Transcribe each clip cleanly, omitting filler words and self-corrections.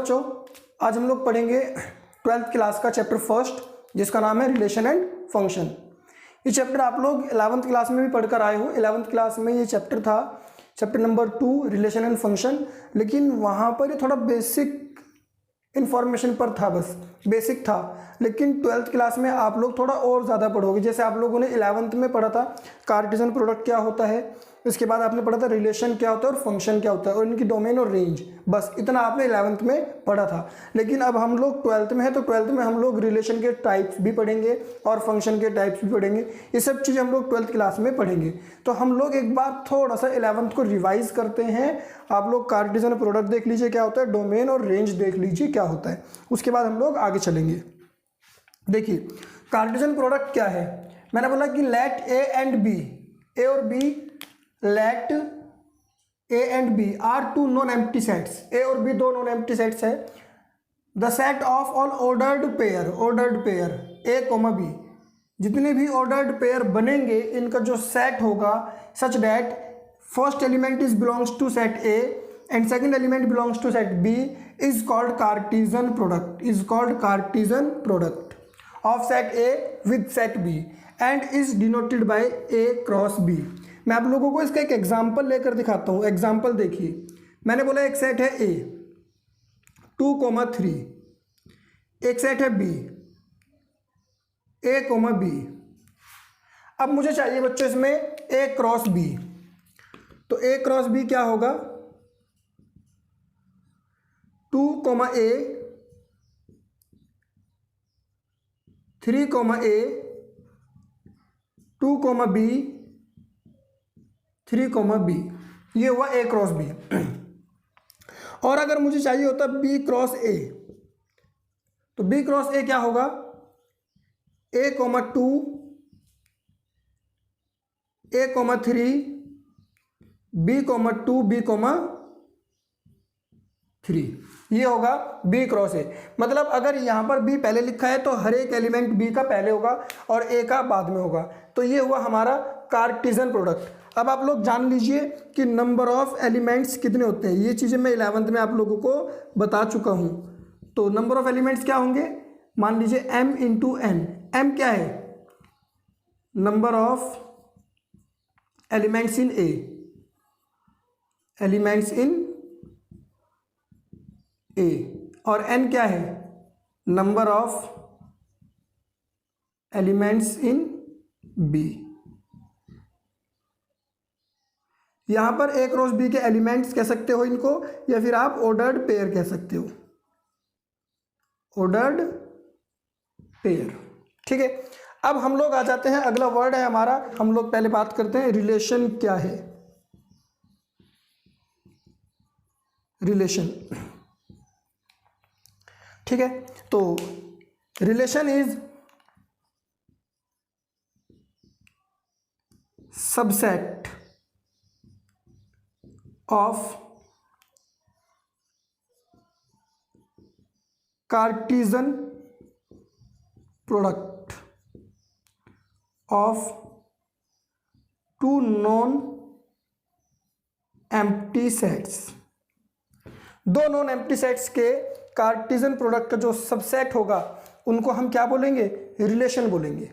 बच्चों, आज हम लोग पढ़ेंगे 12th क्लास का चैप्टर फर्स्ट, जिसका नाम है रिलेशन एंड फंक्शन। ये चैप्टर आप लोग 11th क्लास में भी पढ़कर आए हो। 11th क्लास में ये चैप्टर था, chapter number 2 relation and function, लेकिन वहाँ पर ये थोड़ा बेसिक इन्फॉर्मेशन पर था, बस बेसिक था। लेकिन 12th क्लास में आप लोग थोड़ा और ज़्यादा पढ़ोगे। जैसे आप लोगों ने 11th में पढ़ा था कार्टेशियन प्रोडक्ट क्या होता है, इसके बाद आपने पढ़ा था रिलेशन क्या होता है और फंक्शन क्या होता है और इनकी डोमेन और रेंज, बस इतना आपने 11th में पढ़ा था। लेकिन अब हम लोग 12th में है, तो 12th में हम लोग रिलेशन के टाइप्स भी पढ़ेंगे और फंक्शन के टाइप्स भी पढ़ेंगे। ये सब चीज़ हम लोग 12th क्लास में पढ़ेंगे। तो हम लोग एक बार थोड़ा सा 11th को रिवाइज करते हैं। आप लोग कार्टेशियन प्रोडक्ट देख लीजिए क्या होता है, डोमेन और रेंज देख लीजिए क्या होता है, उसके बाद हम लोग आगे चलेंगे। देखिए कार्टेशियन प्रोडक्ट क्या है, मैंने बोला कि let A and B, A और B, let A and B are two non empty sets, A और बी दो नॉन एम्प्टी सेट्स है। The set of all ordered pair, ordered pair A comma B, जितने भी ordered pair बनेंगे इनका जो set होगा, such that first element is belongs to set A and second element belongs to set B, is called Cartesian product, is called Cartesian product of set A with set B and is denoted by A cross B. मैं आप लोगों को इसका एक example लेकर दिखाता हूँ। Example देखिए, मैंने बोला एक सेट है ए 2,3, एक सेट है बी ए, बी। अब मुझे चाहिए बच्चों इसमें ए क्रॉस बी, तो ए क्रॉस बी क्या होगा, 2, ए 3, ए 2, बी 3, बी, ये हुआ ए क्रॉस बी। और अगर मुझे चाहिए होता बी क्रॉस ए, तो बी क्रॉस ए क्या होगा, ए 2, ए 3, बी 2, बी 3, ये होगा बी क्रॉस ए। मतलब अगर यहाँ पर बी पहले लिखा है तो हर एक एलिमेंट बी का पहले होगा और ए का बाद में होगा। तो ये हुआ हमारा कार्टेशियन प्रोडक्ट। अब आप लोग जान लीजिए कि नंबर ऑफ एलिमेंट्स कितने होते हैं। ये चीज़ें मैं 11th में आप लोगों को बता चुका हूँ। तो नंबर ऑफ एलिमेंट्स क्या होंगे, मान लीजिए m इंटू एन। m क्या है, number of elements in A, elements in A, और n क्या है, number of elements in B. यहां पर ए क्रॉस बी के एलिमेंट्स कह सकते हो इनको, या फिर आप ऑर्डर्ड पेयर कह सकते हो, ऑर्डर्ड पेयर। ठीक है, अब हम लोग आ जाते हैं, अगला वर्ड है हमारा, हम लोग पहले बात करते हैं रिलेशन क्या है। रिलेशन, ठीक है, तो relation is subset of Cartesian product of two non-empty sets। दो नॉन एम्प्टी सेट्स के कार्टेशियन प्रोडक्ट का जो सबसेट होगा उनको हम क्या बोलेंगे, रिलेशन बोलेंगे।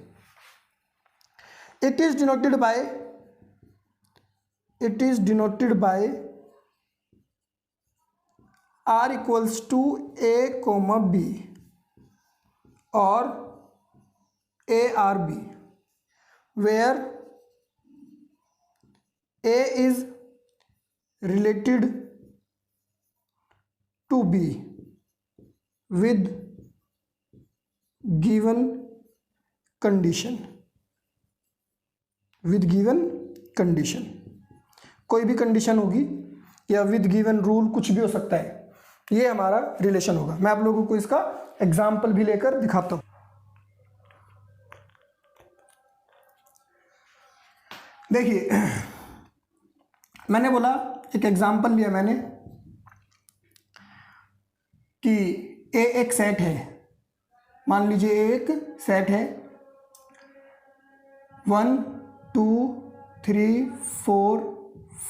It is denoted by R equals to A, B और A R B, where A is related to B with given condition, with given condition। कोई भी कंडीशन होगी या विद गिवन रूल, कुछ भी हो सकता है, ये हमारा रिलेशन होगा। मैं आप लोगों को इसका एग्जाम्पल भी लेकर दिखाता हूं। देखिए मैंने बोला, एक एग्जाम्पल लिया मैंने कि ए एक सेट है, मान लीजिए एक सेट है 1 2 3 4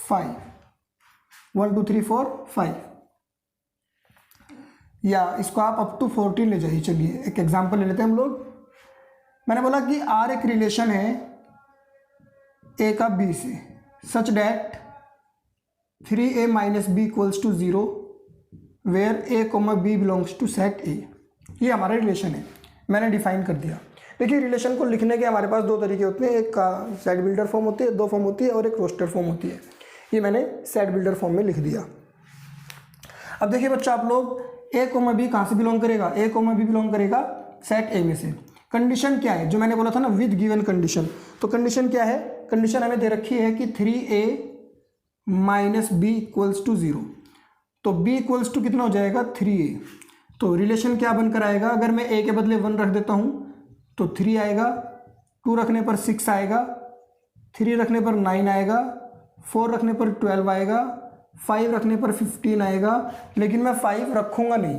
5, 1 2 3 4 5। या इसको आप अप टू 14 ले जाइए। चलिए एक एग्जांपल ले लेते हैं हम लोग। मैंने बोला कि आर एक रिलेशन है ए का बी से, such that 3a minus B equals to 0 where A comma B belongs to set A. ये हमारा रिलेशन है, मैंने डिफाइन कर दिया। देखिए रिलेशन को लिखने के हमारे पास दो तरीके होते हैं, एक का सेट बिल्डर फॉर्म होती है, दो फॉर्म होती है, और एक रोस्टर फॉर्म होती है। ये मैंने सेट बिल्डर फॉर्म में लिख दिया। अब देखिए बच्चा, आप लोग ए कोमा बी कहाँ से बिलोंग करेगा, ए कोमा बी बिलोंग करेगा सेट ए में से। कंडीशन क्या है, जो मैंने बोला था ना विद गिवन कंडीशन, तो कंडीशन क्या है, कंडीशन हमें दे रखी है कि 3a minus B equals to 0। तो b इक्वल्स टू कितना हो जाएगा 3a। तो रिलेशन क्या बनकर आएगा, अगर मैं a के बदले 1 रख देता हूँ तो 3 आएगा, 2 रखने पर 6 आएगा, 3 रखने पर 9 आएगा, 4 रखने पर 12 आएगा, 5 रखने पर 15 आएगा। लेकिन मैं 5 रखूँगा नहीं।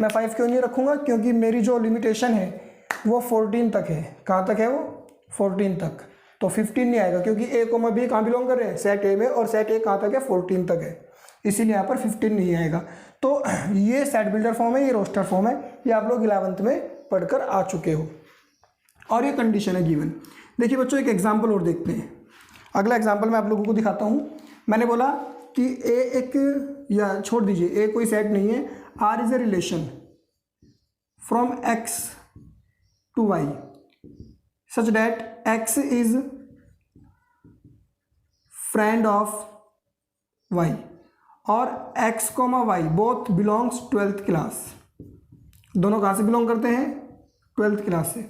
मैं 5 क्यों नहीं रखूँगा, क्योंकि मेरी जो लिमिटेशन है वो 14 तक है। कहाँ तक है वो, 14 तक। तो 15 नहीं आएगा, क्योंकि ए कोमा बी कहाँ बिलोंग कर रहे हैं, सेट ए में, और सेट ए कहाँ तक है 14 तक है, इसीलिए यहाँ पर 15 नहीं आएगा। तो ये सेट बिल्डर फॉर्म है, ये रोस्टर फॉर्म है, ये आप लोग 11th में पढ़कर आ चुके हो, और ये कंडीशन है गिवन। देखिए बच्चों एक एग्जाम्पल और देखते हैं। अगला एग्जाम्पल मैं आप लोगों को दिखाता हूँ। मैंने बोला कि ए एक, या छोड़ दीजिए, ए कोई सेट नहीं है, R is a relation from X to Y such that X is friend of Y और X comma Y both belongs 12th class. दोनों कहाँ से बिलोंग करते हैं, 12th क्लास से।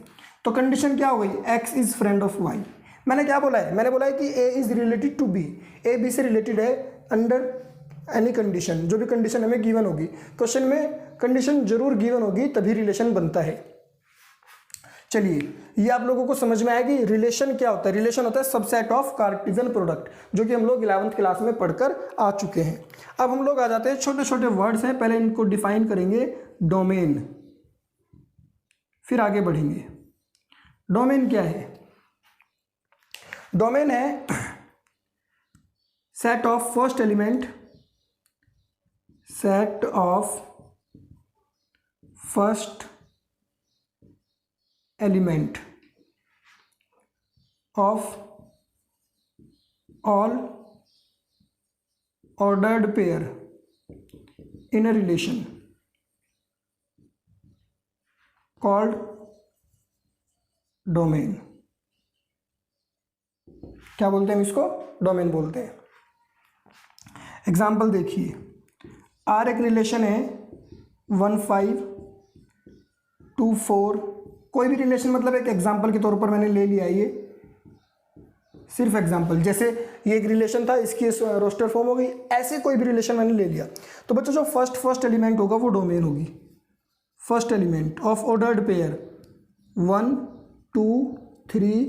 तो कंडीशन क्या हो गई, x is friend of y। मैंने क्या बोला है, मैंने बोला है कि a is related to b, a b से रिलेटेड है अंडर एनी कंडीशन, जो भी कंडीशन हमें गिवन होगी। क्वेश्चन में कंडीशन जरूर गिवन होगी तभी रिलेशन बनता है। चलिए ये आप लोगों को समझ में आया कि रिलेशन क्या होता है। रिलेशन होता है सबसेट ऑफ कार्टेशियन प्रोडक्ट, जो कि हम लोग 11th क्लास में पढ़कर आ चुके हैं। अब हम लोग आ जाते हैं, छोटे छोटे वर्ड्स हैं, पहले इनको डिफाइन करेंगे, डोमेन, फिर आगे बढ़ेंगे। डोमेन क्या है, डोमेन है set of first element, set of first element of all ordered pair in a relation called domain। क्या बोलते हैं हम इसको, डोमेन बोलते हैं। एग्जाम्पल देखिए, आर एक रिलेशन है 1 5 2 4, कोई भी रिलेशन, मतलब एक एग्जाम्पल के तौर पर मैंने ले लिया, ये सिर्फ एग्जाम्पल। जैसे ये एक रिलेशन था, इसकी रोस्टर फॉर्म हो गई, ऐसे कोई भी रिलेशन मैंने ले लिया। तो बच्चों जो फर्स्ट एलिमेंट होगा वो डोमेन होगी। First element of ordered pair 1 2 3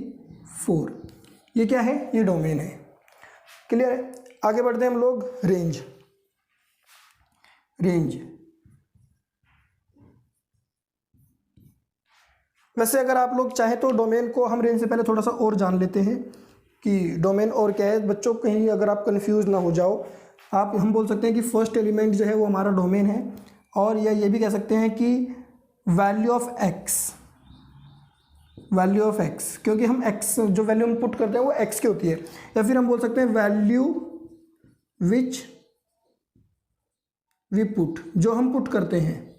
4, ये क्या है, ये डोमेन है। क्लियर है। आगे बढ़ते हैं हम लोग, रेंज। रेंज वैसे अगर आप लोग चाहें तो डोमेन को हम रेंज से पहले थोड़ा सा और जान लेते हैं कि डोमेन और क्या है। बच्चों कहीं अगर आप कंफ्यूज ना हो जाओ, आप हम बोल सकते हैं कि फर्स्ट एलिमेंट जो है वो हमारा डोमेन है, और या ये भी कह सकते हैं कि value of x, value of x, क्योंकि हम एक्स जो वैल्यू हम पुट करते हैं वो एक्स की होती है। या फिर हम बोल सकते हैं वैल्यू विच वी पुट, जो हम पुट करते हैं।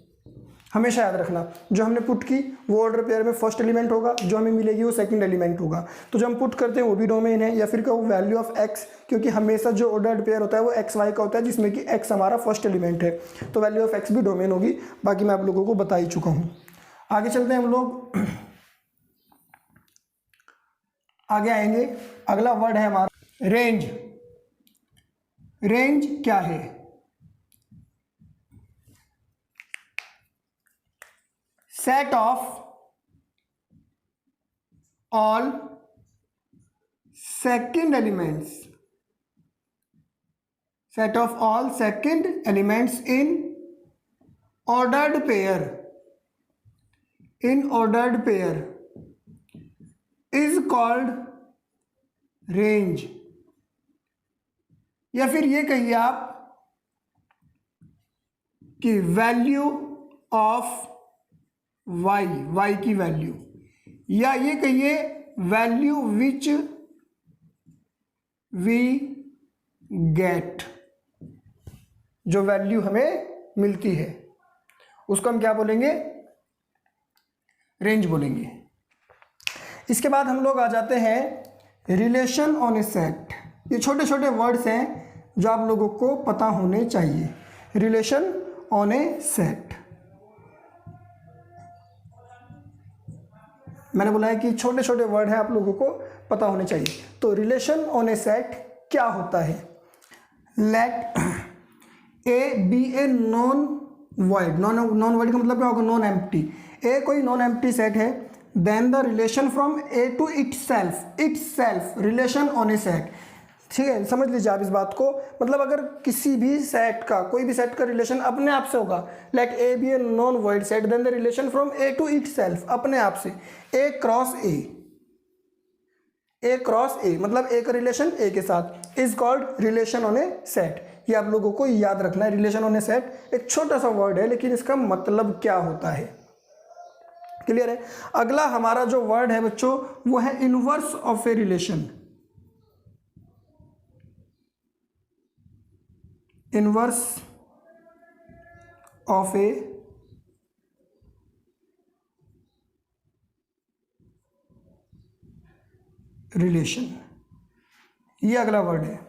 हमेशा याद रखना, जो हमने पुट की वो ऑर्डर पेयर में फर्स्ट एलिमेंट होगा, जो हमें मिलेगी वो सेकंड एलिमेंट होगा। तो जो हम पुट करते हैं वो भी डोमेन है। या फिर क्या, वैल्यू ऑफ एक्स, क्योंकि हमेशा जो ऑर्डर्ड पेयर होता है वो एक्स वाई का होता है, जिसमें कि एक्स हमारा फर्स्ट एलिमेंट है, तो वैल्यू ऑफ एक्स भी डोमेन होगी। बाकी मैं आप लोगों को बता ही चुका हूँ। आगे चलते हैं हम लोग, आगे आएंगे। अगला वर्ड है हमारा रेंज। रेंज क्या है, set of all second elements, set of all second elements in ordered pair, in ordered pair is called range. या फिर ये कहिए आप कि वैल्यू ऑफ वाई, वाई की वैल्यू, या ये कहिए वैल्यू विच वी गेट, जो वैल्यू हमें मिलती है उसको हम क्या बोलेंगे, रेंज बोलेंगे। इसके बाद हम लोग आ जाते हैं रिलेशन ऑन ए सेट। ये छोटे छोटे वर्ड्स हैं जो आप लोगों को पता होने चाहिए। रिलेशन ऑन ए सेट, मैंने बोला है कि छोटे छोटे वर्ड हैं, आप लोगों को पता होने चाहिए। तो रिलेशन ऑन ए सेट क्या होता है, let A be a non void, non void का मतलब क्या होगा, नॉन एम्प्टी। ए कोई नॉन एम्प्टी सेट है, then the relation from A to itself relation on A set. ठीक है, समझ लीजिए आप इस बात को, मतलब अगर किसी भी सेट का, कोई भी सेट का रिलेशन अपने आप से होगा, like A be a non void set, then the relation from A to itself, अपने आप से, ए क्रॉस ए मतलब ए का रिलेशन ए के साथ, is called relation on A set. ये आप लोगों को याद रखना है। रिलेशन ऑन ए सेट एक छोटा सा वर्ड है, लेकिन इसका मतलब क्या होता है, क्लियर है। अगला हमारा जो वर्ड है बच्चों वो है inverse of a relation. Inverse of a relation, ये अगला वर्ड है।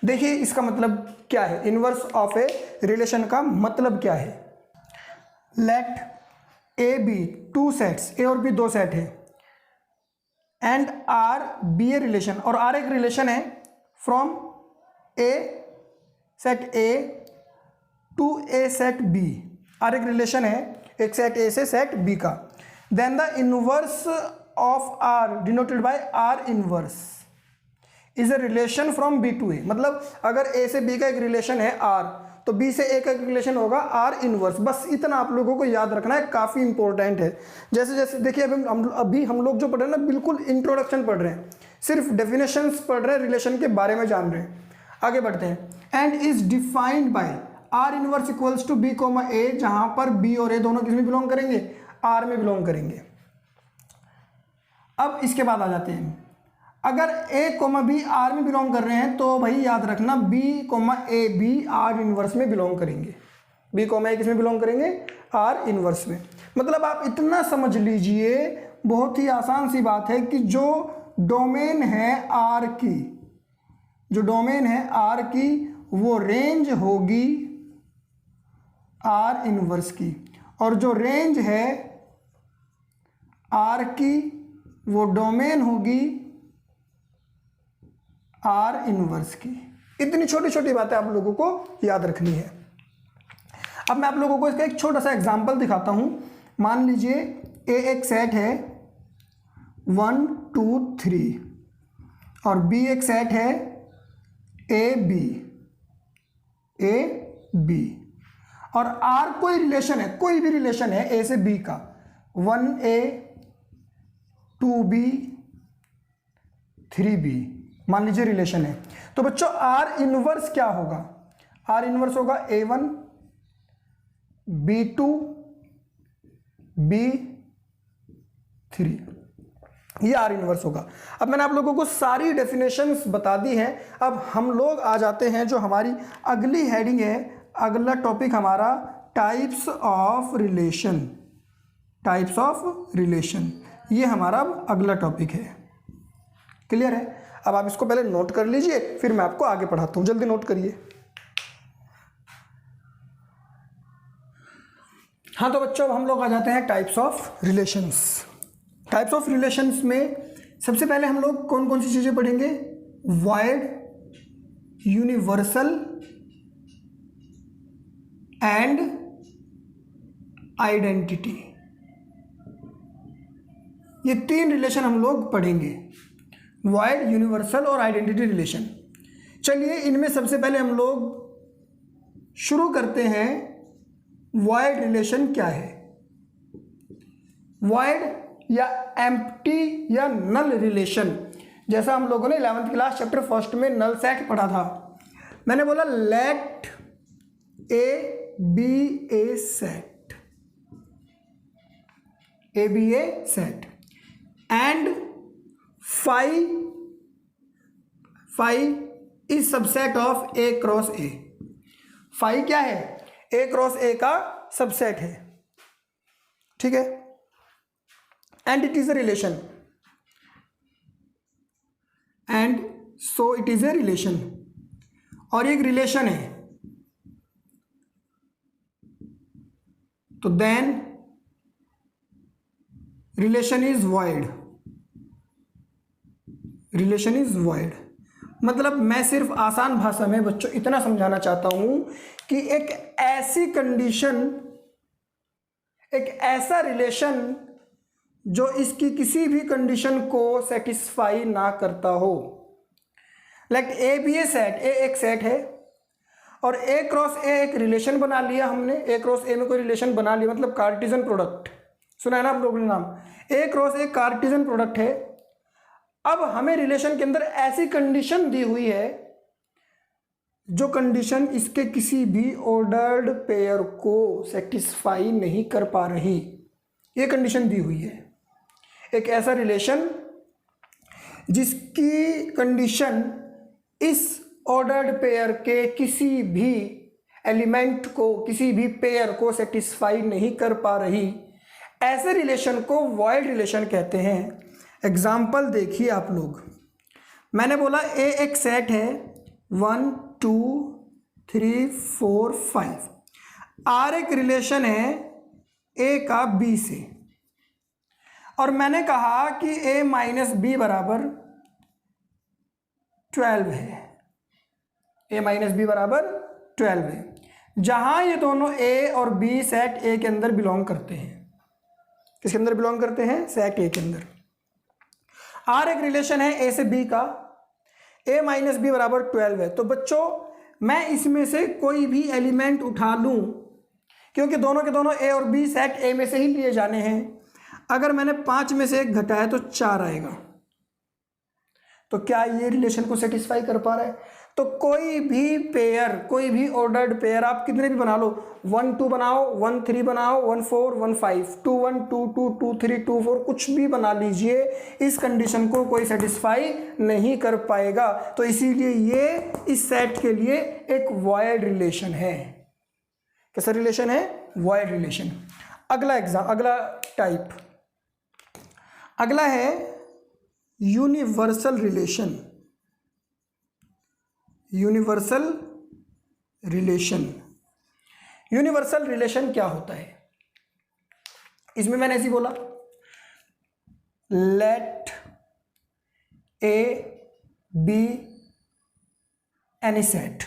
देखिए इसका मतलब क्या है, इनवर्स ऑफ ए रिलेशन का मतलब क्या है। Let A B two sets, A और बी दो सेट है, and R be a relation, और आर एक रिलेशन है from a set A to a set B. R एक रिलेशन है एक सेट ए से सेट बी का। Then the inverse of R denoted by R inverse is a relation from B to A. मतलब अगर ए से B का एक रिलेशन है आर, तो बी से ए का एक रिलेशन होगा आर इनवर्स। बस इतना आप लोगों को याद रखना है, काफ़ी इंपॉर्टेंट है। जैसे जैसे देखिए अभी हम लोग जो पढ़ रहे हैं ना, बिल्कुल इंट्रोडक्शन पढ़ रहे हैं, सिर्फ डेफिनेशंस पढ़ रहे हैं, रिलेशन के बारे में जान रहे हैं। आगे बढ़ते हैं। And is defined by R inverse equals to B comma A, जहां पर बी और ए दोनों किस में बिलोंग करेंगे, आर में बिलोंग करेंगे। अब इसके बाद आ जाते हैं, अगर ए कोमा बी आर में बिलोंग कर रहे हैं तो भाई याद रखना B comma A B R inverse में बिलोंग करेंगे। बी कोमा ए किस में बिलोंग करेंगे, आर इनवर्स में। मतलब आप इतना समझ लीजिए, बहुत ही आसान सी बात है कि जो डोमेन है आर की, जो डोमेन है आर की, वो रेंज होगी आर इनवर्स की, और जो रेंज है आर की वो डोमेन होगी आर इनवर्स की। इतनी छोटी छोटी बातें आप लोगों को याद रखनी है। अब मैं आप लोगों को इसका एक छोटा सा एग्जांपल दिखाता हूं। मान लीजिए ए एक सेट है 1 2 3, और बी एक सेट है ए बी, और आर कोई रिलेशन है, कोई भी रिलेशन है ए से बी का, 1a 2b 3b, मान लीजिए रिलेशन है। तो बच्चों आर इनवर्स क्या होगा, आर इनवर्स होगा a1 b2 b3, ये आर इनवर्स होगा। अब मैंने आप लोगों को सारी डेफिनेशंस बता दी हैं। अब हम लोग आ जाते हैं जो हमारी अगली हेडिंग है, अगला टॉपिक हमारा types of relation. Types of relation, ये हमारा अगला टॉपिक है। क्लियर है। अब आप इसको पहले नोट कर लीजिए, फिर मैं आपको आगे पढ़ाता हूं। जल्दी नोट करिए। हाँ तो बच्चों, अब हम लोग आ जाते हैं types of relations. Types of relations में सबसे पहले हम लोग कौन कौन सी चीजें पढ़ेंगे, वाइड, यूनिवर्सल एंड आइडेंटिटी। ये तीन रिलेशन हम लोग पढ़ेंगे, वाइड, यूनिवर्सल और आइडेंटिटी रिलेशन। चलिए इनमें सबसे पहले हम लोग शुरू करते हैं। वाइड रिलेशन क्या है, वाइड या एम्प्टी या नल रिलेशन। जैसा हम लोगों ने 11th क्लास चैप्टर फर्स्ट में नल सेट पढ़ा था। मैंने बोला let A be a set, A be a set and phi is subset of A cross A. Phi क्या है? ए क्रॉस ए का सबसेट है, ठीक है। And it is a relation, and so it is a relation, और एक relation है, तो then relation is void. Relation is void मतलब मैं सिर्फ आसान भाषा में बच्चों इतना समझाना चाहता हूं कि एक ऐसी कंडीशन, एक ऐसा रिलेशन जो इसकी किसी भी कंडीशन को सेटिस्फाई ना करता हो। Like A be a set, A एक सेट है और ए क्रॉस ए एक रिलेशन बना लिया हमने। ए क्रॉस ए में कोई रिलेशन बना लिया मतलब कार्टेशियन प्रोडक्ट, सुना है ना आप लोगों ने नाम। ए क्रॉस ए कार्टेशियन प्रोडक्ट है। अब हमें रिलेशन के अंदर ऐसी कंडीशन दी हुई है जो कंडीशन इसके किसी भी ऑर्डर्ड पेयर को सेटिस्फाई नहीं कर पा रही, ये कंडीशन दी हुई है। एक ऐसा रिलेशन जिसकी कंडीशन इस ऑर्डर्ड पेयर के किसी भी एलिमेंट को, किसी भी पेयर को सेटिस्फाई नहीं कर पा रही, ऐसे रिलेशन को वॉइड रिलेशन कहते हैं। एग्जाम्पल देखिए आप लोग, मैंने बोला ए एक सेट है 1 2 3 4 5। आर एक रिलेशन है ए का बी से, और मैंने कहा कि a माइनस बी बराबर 12 है। a माइनस बी बराबर 12 है, जहां ये दोनों a और b सेट a के अंदर बिलोंग करते हैं। किसके अंदर बिलोंग करते हैं? सेट a के अंदर। R एक रिलेशन है a से b का, a माइनस बी बराबर 12 है। तो बच्चों मैं इसमें से कोई भी एलिमेंट उठा लूं, क्योंकि दोनों के दोनों a और b सेट a में से ही लिए जाने हैं। अगर मैंने 5 में से 1 घटाया तो 4 आएगा। तो क्या ये रिलेशन को सेटिस्फाई कर पा रहा है? तो कोई भी पेयर, कोई भी ऑर्डर्ड पेयर आप कितने भी बना लो, 1 2 बनाओ, 1 3 बनाओ, 1 4 1 5, 2 1 2 2 2 3 2 4, कुछ भी बना लीजिए, इस कंडीशन को कोई सेटिस्फाई नहीं कर पाएगा। तो इसीलिए ये इस सेट के लिए एक वॉइड रिलेशन है। कैसा रिलेशन है? Void relation. अगला टाइप, अगला है universal relation. Universal relation, universal relation क्या होता है? इसमें मैंने ऐसे बोला, let A be any set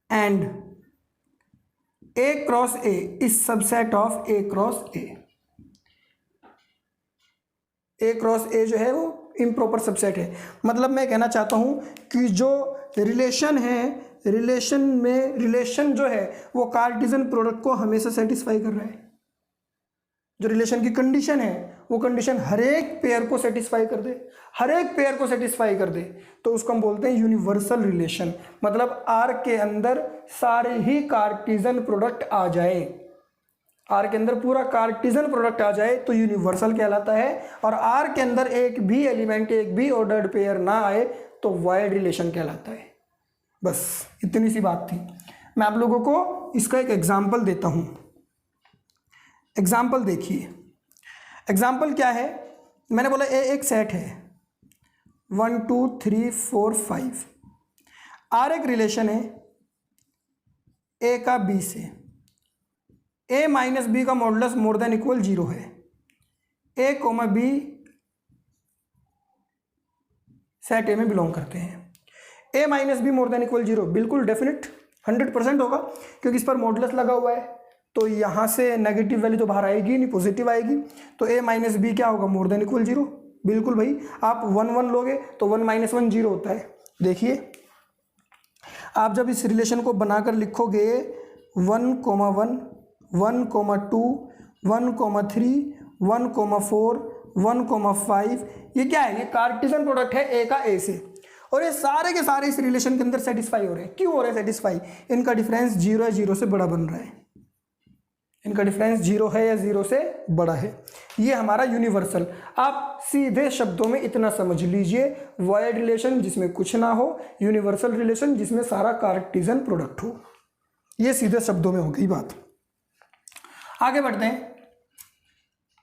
and A cross A is subset of A cross A. A cross A जो है वो इम्प्रॉपर सबसेट है। मतलब मैं कहना चाहता हूं कि जो रिलेशन है, रिलेशन जो है वो कार्टेशियन प्रोडक्ट को हमेशा सेटिस्फाई कर रहा है। जो रिलेशन की कंडीशन है वो कंडीशन हर एक पेयर को सेटिस्फाई कर दे, हर एक पेयर को सेटिस्फाई कर दे, तो उसको हम बोलते हैं यूनिवर्सल रिलेशन। मतलब आर के अंदर सारे ही कार्टेशियन प्रोडक्ट आ जाए, आर के अंदर पूरा कार्टेशियन प्रोडक्ट आ जाए तो यूनिवर्सल कहलाता है। और आर के अंदर एक भी एलिमेंट, एक भी ऑर्डर्ड पेयर ना आए तो वॉइड रिलेशन कहलाता है। बस इतनी सी बात थी। मैं आप लोगों को इसका एक एग्जाम्पल देता हूं। एग्जाम्पल देखिए, एग्जाम्पल क्या है? मैंने बोला ए एक सेट है 1 2 3 4 5। आर एक रिलेशन है ए का बी से, ए माइनस बी का मॉडुलस मोर देन इक्वल 0 है। A comma B set A में बिलोंग करते हैं। A minus B more than equal 0 बिल्कुल डेफिनेट 100% होगा, क्योंकि इस पर मॉडुलस लगा हुआ है। तो यहाँ से नेगेटिव वैल्यू तो बाहर आएगी नहीं, पॉजिटिव आएगी। तो ए माइनस बी क्या होगा? मोर देन इक्वल 0। बिल्कुल भाई, आप 1 1 लोगे तो 1 - 1 0 होता है। देखिए आप जब इस रिलेशन को बनाकर लिखोगे 1 1 1 2 1 3 1 4 1 5, ये क्या है? ये कार्टेशियन प्रोडक्ट है ए का ए से, और ये सारे के सारे इस रिलेशन के अंदर सेटिस्फाई हो रहे हैं। क्यों हो रहे हैं सेटिस्फाई? इनका डिफरेंस 0 है, 0 से बड़ा बन रहा है। इनका डिफरेंस 0 है या 0 से बड़ा है। ये हमारा यूनिवर्सल। आप सीधे शब्दों में इतना समझ लीजिए, वॉइड रिलेशन जिसमें कुछ ना हो, यूनिवर्सल रिलेशन जिसमें सारा कार्टेशियन प्रोडक्ट हो। ये सीधे शब्दों में हो गई बात। आगे बढ़ते हैं,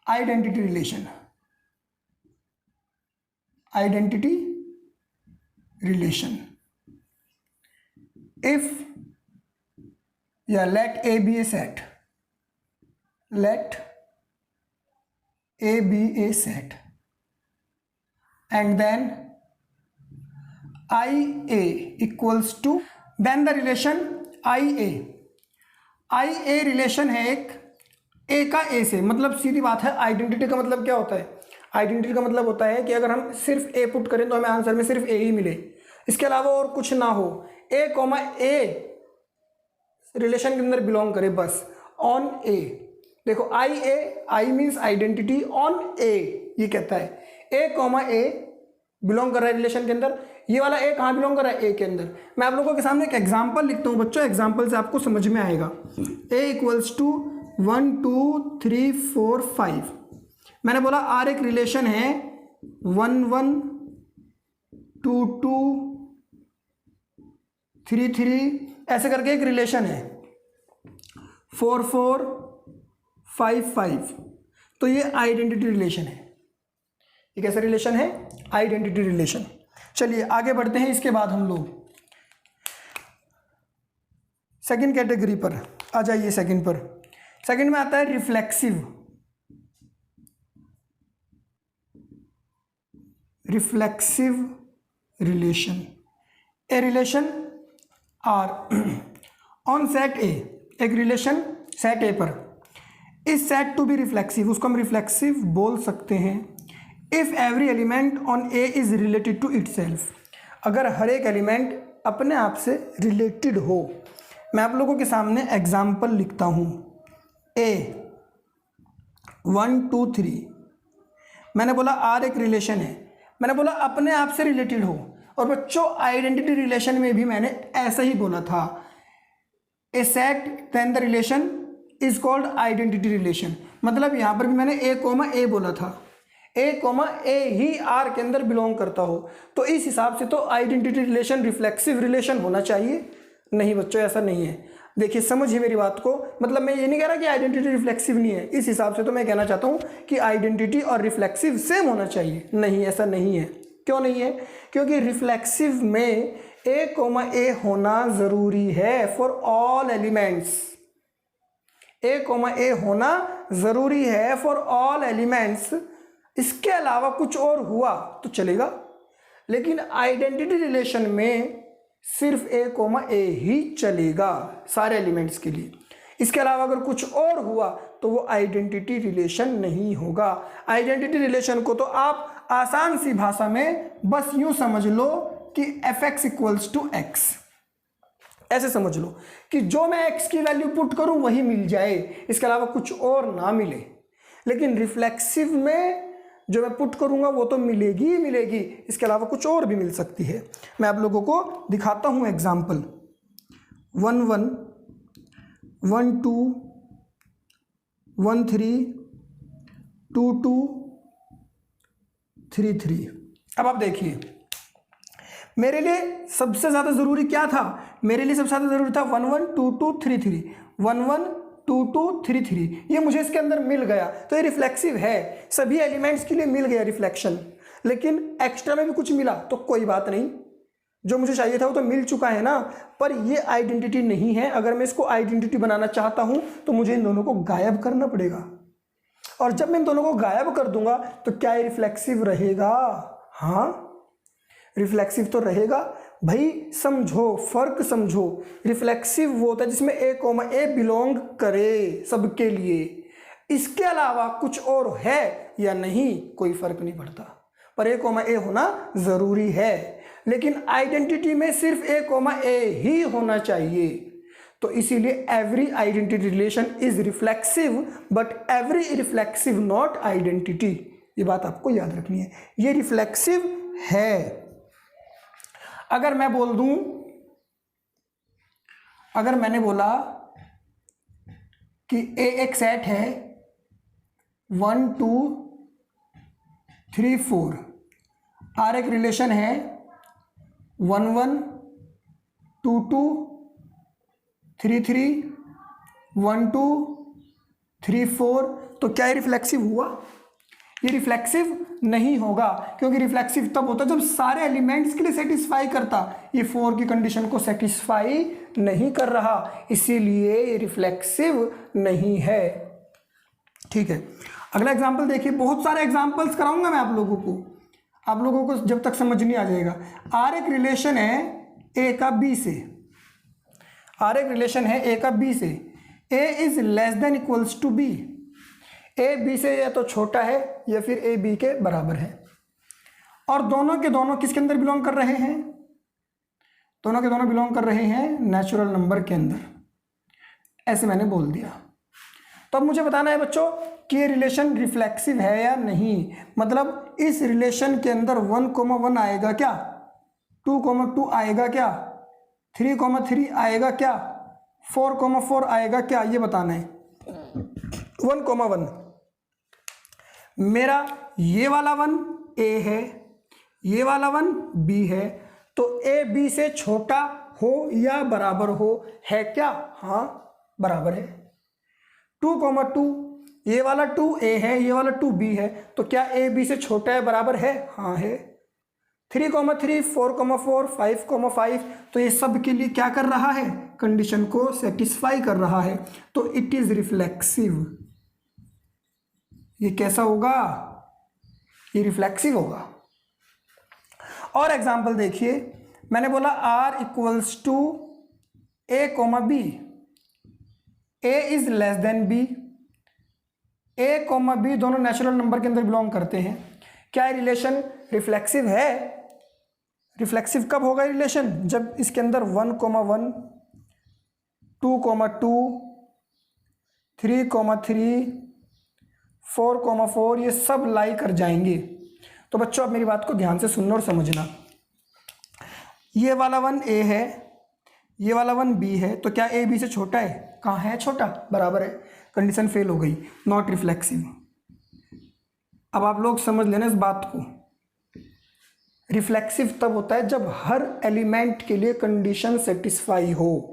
identity relation. Identity relation, if या let A be a set, let A be a set and then IA equals to, then the relation IA relation है एक A का A से, मतलब सीधी बात है। आइडेंटिटी का मतलब क्या होता है? आइडेंटिटी का मतलब होता है कि अगर हम सिर्फ A पुट करें तो हमें आंसर में सिर्फ A ही मिले, इसके अलावा और कुछ ना हो। A, A रिलेशन के अंदर बिलोंग करे बस, ऑन A। देखो आई मीन्स आइडेंटिटी ऑन ए, ये कहता है ए कॉमा ए बिलोंग कर रहा है रिलेशन के अंदर। ये वाला ए कहाँ बिलोंग कर रहा है? ए के अंदर। मैं आप लोगों के सामने एक एग्जांपल लिखता हूँ बच्चों, एग्जांपल से आपको समझ में आएगा। ए इक्वल्स टू 1 2 3 4 5। मैंने बोला आर एक रिलेशन है 1 1 2 2 3 3 ऐसे करके एक रिलेशन है 4 4 5 5। तो ये आइडेंटिटी रिलेशन है। ये कैसा रिलेशन है? Identity relation. चलिए आगे बढ़ते हैं। इसके बाद हम लोग सेकंड कैटेगरी पर आ जाइए। सेकंड पर, सेकंड में आता है reflexive. Reflexive relation, A relation R on set A, एक रिलेशन सेट ए पर is said to be reflexive, उसको हम रिफ्लेक्सिव बोल सकते हैं। If every element on A is related to itself, अगर हर एक एलिमेंट अपने आप से रिलेटेड हो। मैं आप लोगों के सामने एग्जाम्पल लिखता हूँ। ए 1 2 3, मैंने बोला आर एक रिलेशन है, मैंने बोला अपने आप से रिलेटेड हो। और बच्चों आइडेंटिटी रिलेशन में भी मैंने ऐसा ही बोला था, A set then the relation is called identity relation. मतलब यहां पर भी मैंने ए कोमा ए बोला था, ए कोमा ए ही आर के अंदर बिलोंग करता हो। तो इस हिसाब से तो आइडेंटिटी रिलेशन रिफ्लेक्सिव रिलेशन होना चाहिए। नहीं बच्चों, ऐसा नहीं है। देखिए समझिए मेरी बात को, मतलब मैं ये नहीं कह रहा कि आइडेंटिटी रिफ्लेक्सिव नहीं है। इस हिसाब से तो मैं कहना चाहता हूं कि आइडेंटिटी और रिफ्लेक्सिव सेम होना चाहिए। नहीं, ऐसा नहीं है। क्यों नहीं है? क्योंकि रिफ्लेक्सिव में ए कोमा ए होना जरूरी है for all elements. A comma A होना जरूरी है फॉर ऑल एलिमेंट्स। इसके अलावा कुछ और हुआ तो चलेगा, लेकिन आइडेंटिटी रिलेशन में सिर्फ ए कोमा ए ही चलेगा सारे एलिमेंट्स के लिए। इसके अलावा अगर कुछ और हुआ तो वो आइडेंटिटी रिलेशन नहीं होगा। आइडेंटिटी रिलेशन को तो आप आसान सी भाषा में बस यूं समझ लो कि fx इक्वल्स टू x। ऐसे समझ लो कि जो मैं x की वैल्यू पुट करूं वही मिल जाए, इसके अलावा कुछ और ना मिले। लेकिन रिफ्लेक्सिव में जो मैं पुट करूंगा वो तो मिलेगी ही मिलेगी, इसके अलावा कुछ और भी मिल सकती है। मैं आप लोगों को दिखाता हूं एग्जाम्पल। 1 1 1 2 1 3 2 2 3 3। अब आप देखिए मेरे लिए सबसे ज़्यादा ज़रूरी क्या था? मेरे लिए सबसे ज़्यादा ज़रूरी था 1 1 2 2 3 3 1 1 2 2 3 3। ये मुझे इसके अंदर मिल गया तो ये रिफ्लेक्सिव है, सभी एलिमेंट्स के लिए मिल गया रिफ्लेक्शन। लेकिन एक्स्ट्रा में भी कुछ मिला तो कोई बात नहीं, जो मुझे चाहिए था वो तो मिल चुका है ना। पर ये आइडेंटिटी नहीं है। अगर मैं इसको आइडेंटिटी बनाना चाहता हूँ तो मुझे इन दोनों को गायब करना पड़ेगा। और जब मैं इन दोनों को गायब कर दूंगा तो क्या ये रिफ्लेक्सिव रहेगा? हाँ, रिफ्लेक्सिव तो रहेगा भाई। समझो, फर्क समझो। रिफ्लेक्सिव वो होता है जिसमें ए कोमा ए बिलोंग करे सबके लिए, इसके अलावा कुछ और है या नहीं कोई फर्क नहीं पड़ता, पर ए कोमा ए होना जरूरी है। लेकिन आइडेंटिटी में सिर्फ ए कोमा ए ही होना चाहिए। तो इसीलिए every identity relation is reflexive but every reflexive not identity. ये बात आपको याद रखनी है, ये रिफ्लेक्सिव है। अगर मैं बोल दूं, अगर मैंने बोला कि ए एक सेट है 1 2 3 4, आर एक रिलेशन है 1 1 2 2 3 3 1 2 3 4, तो क्या ये रिफ्लेक्सिव हुआ? ये रिफ्लेक्सिव नहीं होगा, क्योंकि रिफ्लेक्सिव तब होता जब सारे एलिमेंट्स के लिए सेटिस्फाई करता। ये 4 की कंडीशन को सेटिस्फाई नहीं कर रहा, इसीलिए ये रिफ्लेक्सिव नहीं है। ठीक है, अगला एग्जांपल देखिए। बहुत सारे एग्जांपल्स कराऊंगा मैं आप लोगों को जब तक समझ नहीं आ जाएगा। आर एक रिलेशन है ए का बी से, आर एक रिलेशन है ए का बी से। A is less than equals to B, A B से या तो छोटा है या फिर ए बी के बराबर है, और दोनों के दोनों किसके अंदर बिलोंग कर रहे हैं? दोनों के दोनों बिलोंग कर रहे हैं नेचुरल नंबर के अंदर। ऐसे मैंने बोल दिया। तो अब मुझे बताना है बच्चों कि ये रिलेशन रिफ्लेक्सिव है या नहीं। मतलब इस रिलेशन के अंदर 1,1 आएगा क्या, 2,2 आएगा क्या, 3,3 आएगा क्या, 4,4 आएगा क्या, ये बताना है। 1,1 मेरा ये वाला 1 ए है, ये वाला 1 बी है, तो ए बी से छोटा हो या बराबर हो, है क्या? हाँ बराबर है। 2,2 ये वाला 2 ए है, ये वाला 2 बी है, तो क्या ए बी से छोटा है बराबर है? हाँ है। 3,3 4,4 5,5, तो ये सब के लिए क्या कर रहा है? कंडीशन को सेटिस्फाई कर रहा है, तो इट इज रिफ्लेक्सिव। ये कैसा होगा? ये रिफ्लेक्सिव होगा। और एग्जांपल देखिए, मैंने बोला R equals to A comma B, A is less than B, A comma B दोनों नेचुरल नंबर के अंदर बिलोंग करते हैं। क्या रिलेशन रिफ्लेक्सिव है? रिफ्लेक्सिव कब होगा रिलेशन? जब इसके अंदर 1,1 2,2 3,3 4,4 ये सब लाई कर जाएंगे। तो बच्चों अब मेरी बात को ध्यान से सुनना और समझना। ये वाला 1 ए है, ये वाला 1 बी है, तो क्या ए बी से छोटा है? कहाँ है छोटा? बराबर है। कंडीशन फेल हो गई, नॉट रिफ्लेक्सिव। अब आप लोग समझ लेना इस बात को। रिफ्लेक्सिव तब होता है जब हर एलिमेंट के लिए कंडीशन सेटिस्फाई हो।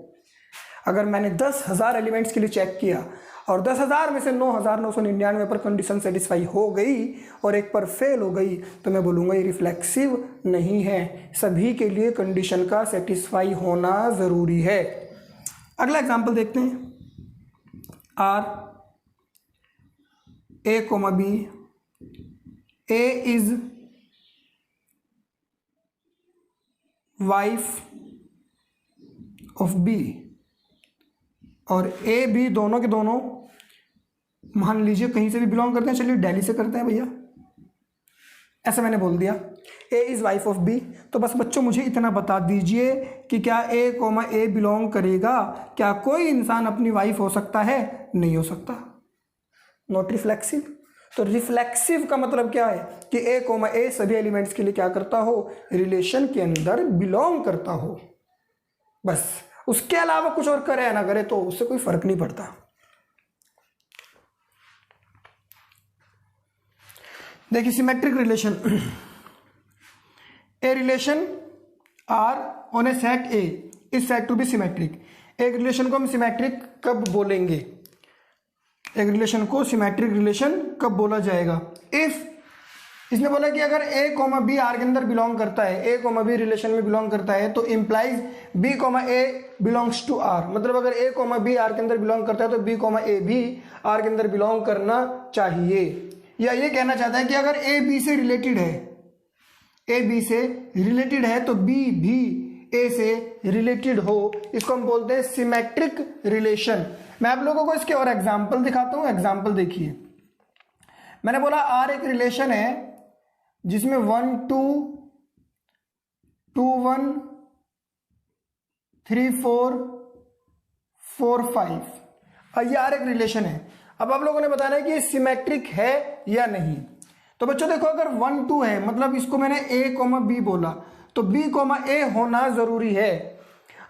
अगर मैंने 10,000 एलिमेंट्स के लिए चेक किया और 10,000 में से 9,999 पर कंडीशन सेटिस्फाई हो गई और एक पर फेल हो गई, तो मैं बोलूँगा ये रिफ्लेक्सिव नहीं है। सभी के लिए कंडीशन का सेटिस्फाई होना ज़रूरी है। अगला एग्जांपल देखते हैं। R A comma B, A is wife of B, और ए बी दोनों के दोनों मान लीजिए कहीं से भी बिलोंग करते हैं। चलिए दिल्ली से करते हैं भैया, ऐसा मैंने बोल दिया। A is wife of B, तो बस बच्चों मुझे इतना बता दीजिए कि क्या ए कोमा ए बिलोंग करेगा? क्या कोई इंसान अपनी वाइफ हो सकता है? नहीं हो सकता, नॉट रिफ्लेक्सिव। तो रिफ्लेक्सिव का मतलब क्या है कि ए कोमा ए सभी एलिमेंट्स के लिए क्या करता हो? रिलेशन के अंदर बिलोंग करता हो। बस उसके अलावा कुछ और करे या ना करे तो उससे कोई फर्क नहीं पड़ता। देखिए symmetric relation, A relation R on A set A is said to be symmetric. एक रिलेशन को हम सिमेट्रिक कब बोलेंगे? एक रिलेशन को सिमेट्रिक रिलेशन कब बोला जाएगा? इफ इसने बोला कि अगर ए कोमा बी आर के अंदर बिलोंग करता है, ए कोमा बी रिलेशन में बिलोंग करता है, तो implies B comma A belongs to R. मतलब अगर ए कोमा बी आर के अंदर बिलोंग करता है तो बी कोमा ए भी आर के अंदर बिलोंग करना चाहिए। या ये कहना चाहता है कि अगर ए बी से रिलेटेड है, ए बी से रिलेटेड है तो बी भी ए से रिलेटेड हो, इसको हम बोलते हैं सिमेट्रिक रिलेशन। मैं आप लोगों को इसके और एग्जाम्पल दिखाता हूं। एग्जाम्पल देखिए, मैंने बोला आर एक रिलेशन है जिसमें 1 2 2 1 3 4 4 5 ये आर एक रिलेशन है। अब आप लोगों ने बताना है कि ये सिमेट्रिक है या नहीं। तो बच्चों देखो, अगर 1 2 है मतलब इसको मैंने ए कोमा बी बोला, तो बी कोमा ए होना जरूरी है।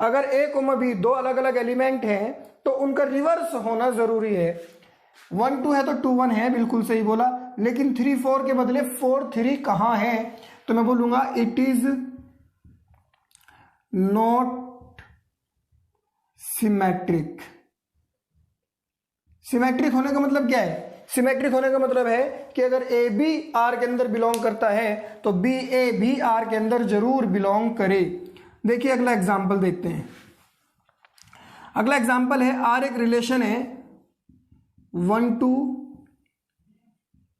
अगर ए कोमा बी दो अलग अलग एलिमेंट हैं तो उनका रिवर्स होना जरूरी है। 1 2 है तो 2 1 है, बिल्कुल सही बोला, लेकिन 3 4 के बदले 4 3 कहाँ है? तो मैं बोलूंगा it is not symmetric. Symmetric होने का मतलब क्या है? सिमेट्रिक होने का मतलब है कि अगर ए बी आर के अंदर बिलोंग करता है तो बी ए भी आर के अंदर जरूर बिलोंग करे। देखिए अगला एग्जांपल देखते हैं। अगला एग्जांपल है आर एक रिलेशन है 1 2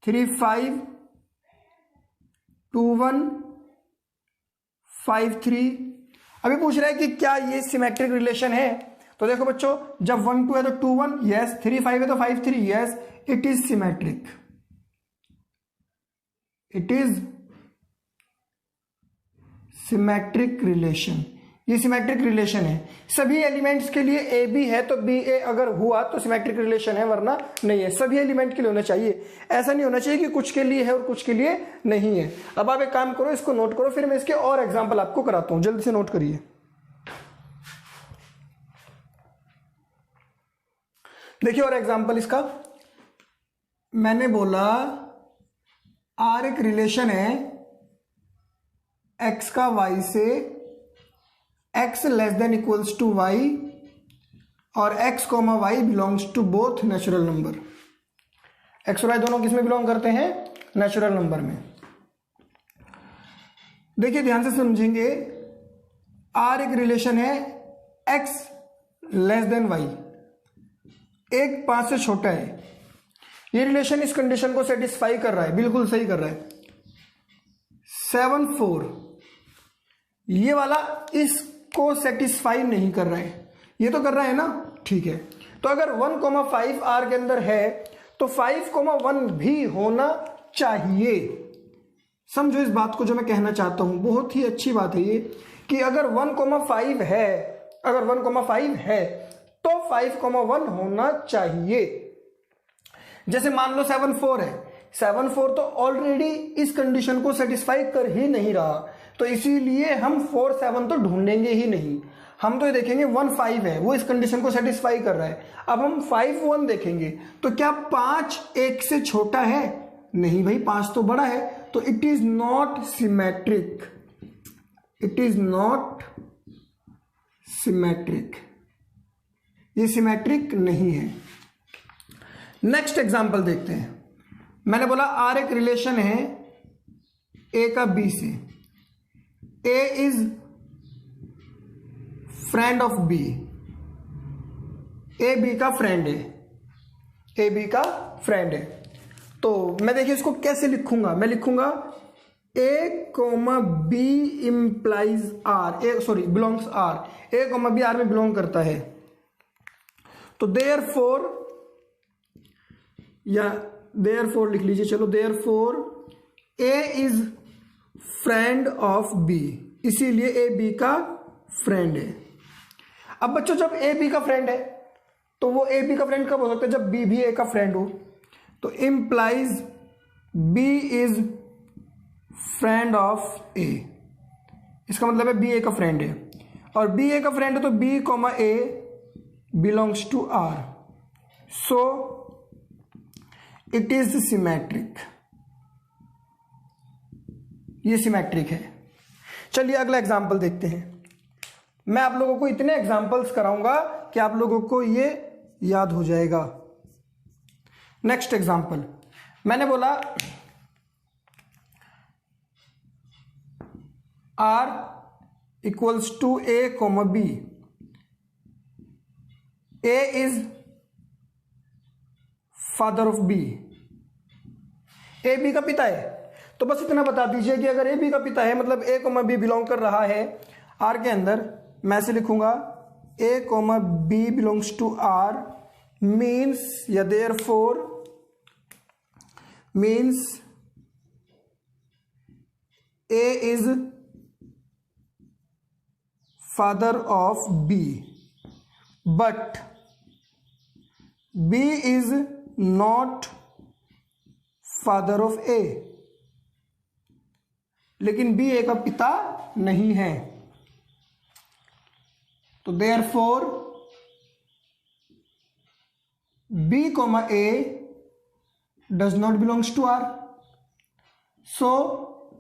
3 5 2 1 5 3। अभी पूछ रहा है कि क्या ये सिमेट्रिक रिलेशन है? तो देखो बच्चों, जब 1 2 है तो 2 1 यस, 3 5 है तो 5 3 yes, it is symmetric. It is symmetric relation. ये सिमेट्रिक रिलेशन है। सभी एलिमेंट्स के लिए ए बी है तो बी ए अगर हुआ तो सिमेट्रिक रिलेशन है, वरना नहीं है। सभी एलिमेंट के लिए होना चाहिए, ऐसा नहीं होना चाहिए कि कुछ के लिए है और कुछ के लिए नहीं है। अब आप एक काम करो, इसको नोट करो, फिर मैं इसके और एग्जांपल आपको कराता हूं। जल्दी से नोट करिए। देखिए और एग्जांपल इसका, मैंने बोला आर एक रिलेशन है एक्स का वाई से, X less than equals to Y और X comma Y belongs to both natural number. X और वाई दोनों किस में बिलोंग करते हैं? नेचुरल नंबर में। देखिए ध्यान से समझेंगे, आर एक रिलेशन है एक्स लेस देन वाई, एक 5 से छोटा है। ये रिलेशन इस कंडीशन को सेटिस्फाई कर रहा है, बिल्कुल सही कर रहा है। 7 4 ये वाला इसको सेटिस्फाई नहीं कर रहा है, ये तो कर रहा है ना, ठीक है। तो अगर 1,5 आर के अंदर है तो 5,1 भी होना चाहिए। समझो इस बात को जो मैं कहना चाहता हूं, बहुत ही अच्छी बात है ये, कि अगर 1,5 है, अगर 1,5 है तो 5,1 होना चाहिए। जैसे मान लो 7 4 है, 7 4 तो ऑलरेडी इस कंडीशन को सेटिस्फाई कर ही नहीं रहा, तो इसीलिए हम 4 7 तो ढूंढेंगे ही नहीं। हम तो ये देखेंगे 1 5 है, वो इस कंडीशन को सेटिस्फाई कर रहा है। अब हम 5 1 देखेंगे तो क्या 5 1 से छोटा है? नहीं भाई, 5 तो बड़ा है, तो it is not symmetric. It is not symmetric, ये सिमेट्रिक नहीं है। नेक्स्ट एग्जांपल देखते हैं। मैंने बोला आर एक रिलेशन है ए का बी से, A is friend of B, A B का फ्रेंड है, ए बी का फ्रेंड है। तो मैं देखिए इसको कैसे लिखूंगा, मैं लिखूंगा A comma B implies R, A sorry belongs R, A comma B R में बिलोंग करता है। तो देयरफॉर, या देयरफॉर लिख लीजिए, चलो therefore A is friend of B, इसीलिए ए बी का फ्रेंड है। अब बच्चों जब ए बी का फ्रेंड है तो वो ए बी का फ्रेंड कब हो सकता है? जब बी भी ए का फ्रेंड हो। तो implies B is friend of A, इसका मतलब है बी ए का फ्रेंड है, और बी ए का फ्रेंड है तो B comma A belongs to R, so it is symmetric. ये सिमेट्रिक है। चलिए अगला एग्जांपल देखते हैं। मैं आप लोगों को इतने एग्जांपल्स कराऊंगा कि आप लोगों को ये याद हो जाएगा। नेक्स्ट एग्जांपल, मैंने बोला R equals to A comma B, A is father of B, A B का पिता है। तो बस इतना बता दीजिए कि अगर ए बी का पिता है मतलब ए कोमा बी बिलोंग कर रहा है आर के अंदर, मैं से लिखूंगा A comma B belongs to R, means या therefore means A is father of B, but B is not father of A, लेकिन बी ए का पिता नहीं है। तो therefore B comma A does not belongs to R, so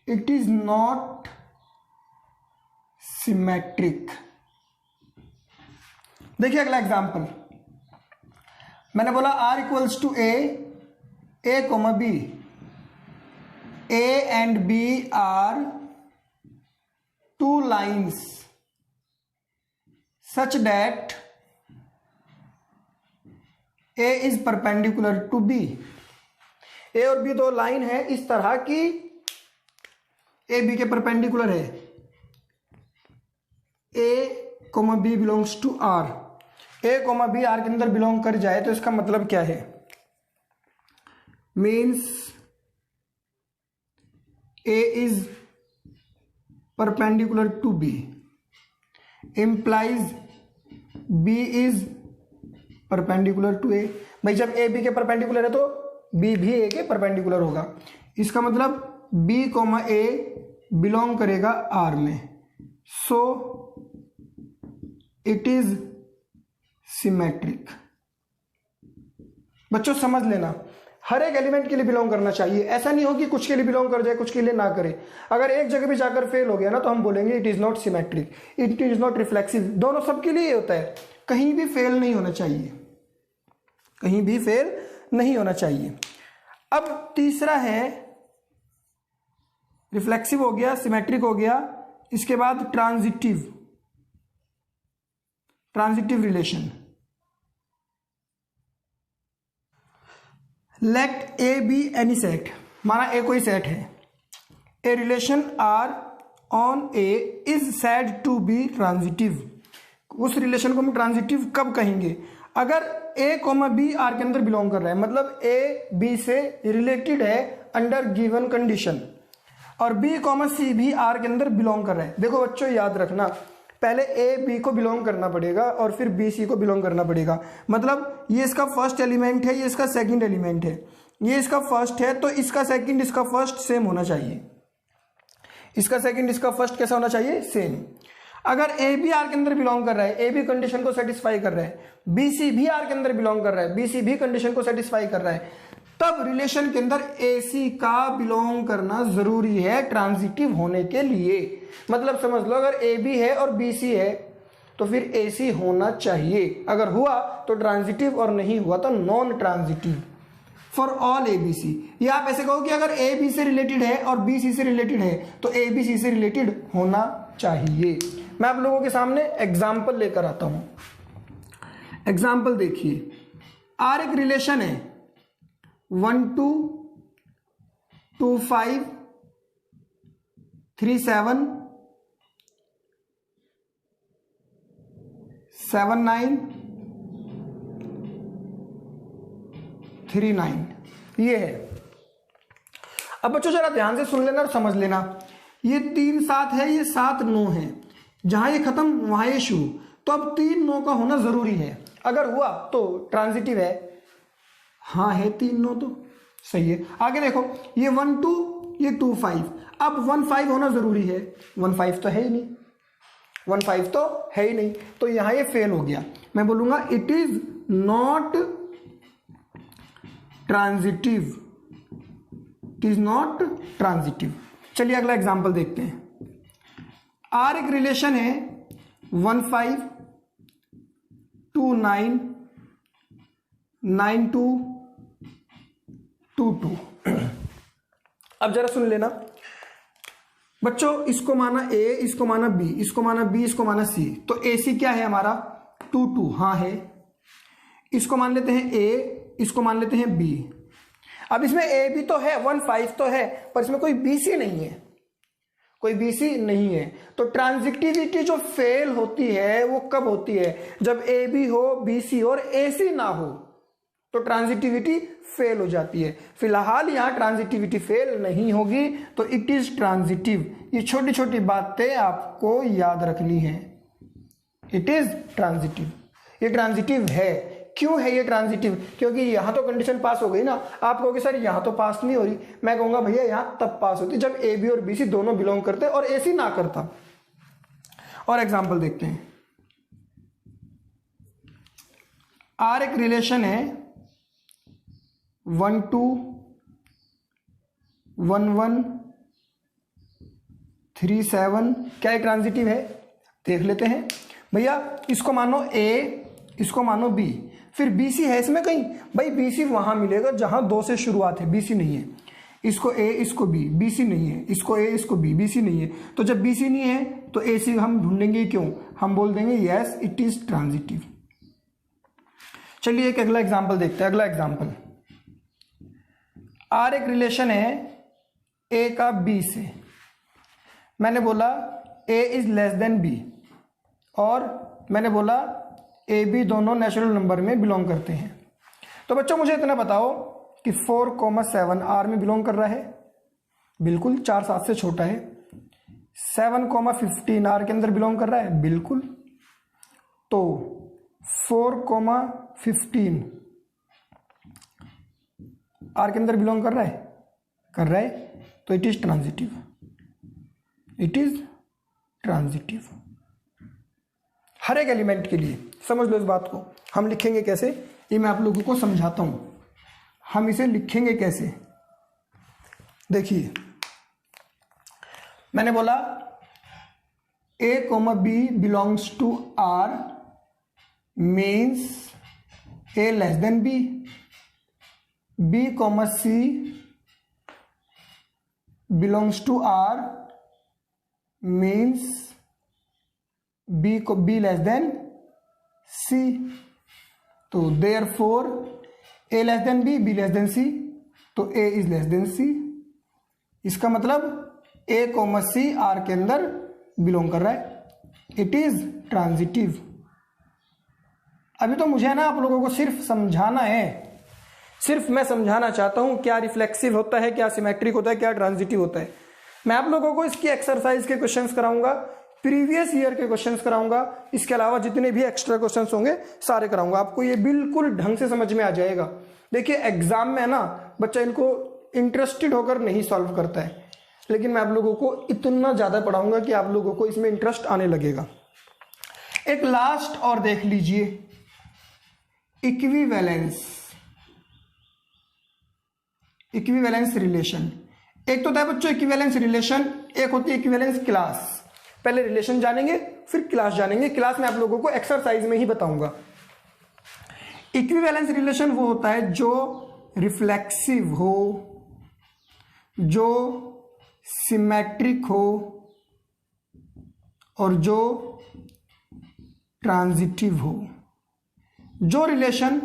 it is not symmetric. देखिए अगला example, मैंने बोला R equals to A comma B, A and B are two lines such that A is perpendicular to B. A और B दो line है इस तरह की A B के परपेंडिकुलर है. A comma B belongs to R. A comma B R के अंदर बिलोंग कर जाए तो इसका मतलब क्या है? Means A is perpendicular to B implies B is perpendicular to A. भाई जब ए बी के परपेंडिकुलर है तो बी भी ए के परपेंडिकुलर होगा. इसका मतलब बी कॉमा ए बिलोंग करेगा आर में, सो इट इज सिमेट्रिक. बच्चों समझ लेना, हर एक एलिमेंट के लिए बिलोंग करना चाहिए. ऐसा नहीं हो कि कुछ के लिए बिलोंग कर जाए कुछ के लिए ना करे. अगर एक जगह भी जाकर फेल हो गया ना तो हम बोलेंगे it is not symmetric, it is not reflexive. दोनों सबके लिए होता है, कहीं भी फेल नहीं होना चाहिए, कहीं भी फेल नहीं होना चाहिए. अब तीसरा है, रिफ्लेक्सिव हो गया, सिमेट्रिक हो गया. इसके बाद transitive relation. Let A be any set, माना ए कोई सेट है. A relation R on A is said to be transitive. उस रिलेशन को हम ट्रांजिटिव कब कहेंगे? अगर ए कॉमा बी आर के अंदर बिलोंग कर रहा है, मतलब ए बी से रिलेटेड है अंडर गिवन कंडीशन, और बी कॉमा सी भी आर के अंदर बिलोंग कर रहा है. देखो बच्चों याद रखना, पहले ए बी को बिलोंग करना पड़ेगा और फिर बी सी को बिलोंग करना पड़ेगा. मतलब ये इसका फर्स्ट एलिमेंट है, ये इसका सेकंड एलिमेंट है, ये इसका फर्स्ट है तो इसका सेकंड इसका फर्स्ट सेम होना चाहिए. इसका सेकंड इसका फर्स्ट कैसा होना चाहिए? सेम. अगर ए बी आर के अंदर बिलोंग कर रहा है, ए बी कंडीशन को सेटिस्फाई कर रहा है, बी सी भी आर के अंदर बिलोंग कर रहा है, बी सी भी कंडीशन को सेटिस्फाई कर रहा है, तब रिलेशन के अंदर ए सी का बिलोंग करना जरूरी है ट्रांजिटिव होने के लिए. मतलब समझ लो, अगर ए बी है और बी सी है तो फिर ए सी होना चाहिए. अगर हुआ तो ट्रांजिटिव और नहीं हुआ तो non transitive for all A B C. या आप ऐसे कहो कि अगर ए बी से रिलेटेड है और बी सी से रिलेटेड है तो ए बी सी से रिलेटेड होना चाहिए. मैं आप लोगों के सामने एग्जाम्पल लेकर आता हूं. एग्जाम्पल देखिए, आर एक रिलेशन है 1 2 2 5 3 7 7 9 3 9. ये है. अब बच्चों जरा ध्यान से सुन लेना और समझ लेना, ये 3 7 है, ये 7 9 है. जहां ये खत्म वहां ये शुरू, तो अब 3 9 का होना जरूरी है. अगर हुआ तो ट्रांजिटिव है. हाँ है 3 9 तो सही है. आगे देखो, ये 1 2 ये 2 5. अब 1 5 होना जरूरी है. 1 5 तो है ही नहीं, 1 5 तो है ही नहीं, तो यहां ये फेल हो गया. मैं बोलूंगा it is not transitive, it is not transitive. चलिए अगला एग्जांपल देखते हैं. आर एक रिलेशन है 1 5 2 9 9 2 2 2. अब जरा सुन लेना बच्चों, इसको माना ए, इसको माना बी, इसको माना बी, इसको माना सी. तो ए सी क्या है हमारा? 2 2. हाँ है. इसको मान लेते हैं ए, इसको मान लेते हैं बी. अब इसमें ए बी तो है, 1 5 तो है, पर इसमें कोई बी सी नहीं है, कोई बीसी नहीं है. तो ट्रांजिटिविटी जो फेल होती है वो कब होती है? जब ए बी हो, बी सी और ए सी ना हो, तो ट्रांजिटिविटी फेल हो जाती है. फिलहाल यहां ट्रांजिटिविटी फेल नहीं होगी तो इट इज ट्रांजिटिव. ये छोटी छोटी बातें आपको याद रखनी है. इट इज ट्रांजिटिव, ये ट्रांजिटिव है. क्यों है ये ट्रांजिटिव? क्योंकि यहां तो कंडीशन पास हो गई ना. आप कहोगे सर यहां तो पास नहीं हो रही. मैं कहूंगा भैया यहां तब पास होती जब ए बी और बी सी दोनों बिलोंग करते और ए सी ना करता. और एग्जांपल देखते हैं. आर एक रिलेशन है 1 2 1 1 3 7, क्या एक ट्रांजिटिव है? देख लेते हैं भैया। इसको मानो ए, इसको मानो बी, फिर बी सी है इसमें कहीं? भाई बी सी वहां मिलेगा जहां 2 से शुरुआत है, बी सी नहीं है। इसको ए, इसको बी, बी सी नहीं है। इसको ए, इसको बी, बी सी नहीं है। तो जब बी सी नहीं है तो ए सी हम ढूंढेंगे क्यों? हम बोल देंगे यस इट इज ट्रांजिटिव। चलिए एक अगला एग्जांपल देखते हैं। अगला एग्जांपल, आर एक रिलेशन है ए का बी से। मैंने बोला ए इज लेस देन बी, और मैंने बोला ए बी दोनों नेचुरल नंबर में बिलोंग करते हैं। तो बच्चों मुझे इतना बताओ कि 4,7 आर में बिलोंग कर रहा है? बिल्कुल। 4 7 से छोटा है। 7,15 आर के अंदर बिलोंग कर रहा है? बिल्कुल। तो 4,15 आर के अंदर बिलोंग कर रहा है? कर रहा है। तो it is transitive, it is transitive हर एक एलिमेंट के लिए। समझ लो इस बात को। हम लिखेंगे कैसे, ये मैं आप लोगों को समझाता हूं। हम इसे लिखेंगे कैसे, देखिए। मैंने बोला A comma B belongs to R means A less than B, B comma C belongs to R means B को बी लेस देन सी। तो therefore A less than B, B less than C, तो A is less than C. इसका मतलब ए comma C R के अंदर belong कर रहा है, इट इज ट्रांजिटिव। अभी तो मुझे ना आप लोगों को सिर्फ समझाना है, सिर्फ मैं समझाना चाहता हूं क्या रिफ्लेक्सिव होता है, क्या सिमेट्रिक होता है, क्या ट्रांजिटिव होता है। मैं आप लोगों को इसकी एक्सरसाइज के क्वेश्चंस कराऊंगा, प्रीवियस ईयर के क्वेश्चंस कराऊंगा, इसके अलावा जितने भी एक्स्ट्रा क्वेश्चंस होंगे सारे कराऊंगा। आपको ये बिल्कुल ढंग से समझ में आ जाएगा। देखिए एग्जाम में ना बच्चा इनको इंटरेस्टेड होकर नहीं सॉल्व करता है, लेकिन मैं आप लोगों को इतना ज्यादा पढ़ाऊंगा कि आप लोगों को इसमें इंटरेस्ट आने लगेगा। एक लास्ट और देख लीजिए, इक्विवेलेंस, इक्विवेलेंस रिलेशन। एक तो था बच्चों इक्विवेलेंस रिलेशन, एक होती है इक्विवेलेंस क्लास। पहले रिलेशन जानेंगे फिर क्लास जानेंगे। क्लास में आप लोगों को एक्सरसाइज में ही बताऊंगा। इक्विवेलेंस रिलेशन वो होता है जो रिफ्लेक्सिव हो, जो सिमेट्रिक हो और जो ट्रांजिटिव हो। जो रिलेशन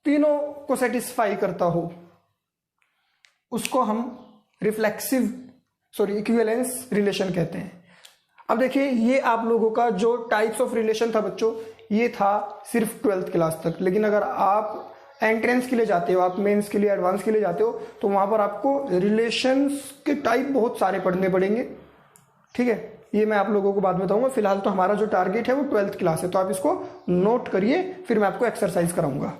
तीनों को सेटिस्फाई करता हो उसको हम इक्विवेलेंस रिलेशन कहते हैं। अब देखिए ये आप लोगों का जो टाइप्स ऑफ रिलेशन था बच्चों, ये था सिर्फ 12th क्लास तक। लेकिन अगर आप एंट्रेंस के लिए जाते हो, आप मेंस के लिए, एडवांस के लिए जाते हो, तो वहां पर आपको रिलेशंस के टाइप बहुत सारे पढ़ने पड़ेंगे। ठीक है, ये मैं आप लोगों को बाद में बताऊंगा। फिलहाल तो हमारा जो टारगेट है वो 12th क्लास है, तो आप इसको नोट करिए, फिर मैं आपको एक्सरसाइज कराऊंगा।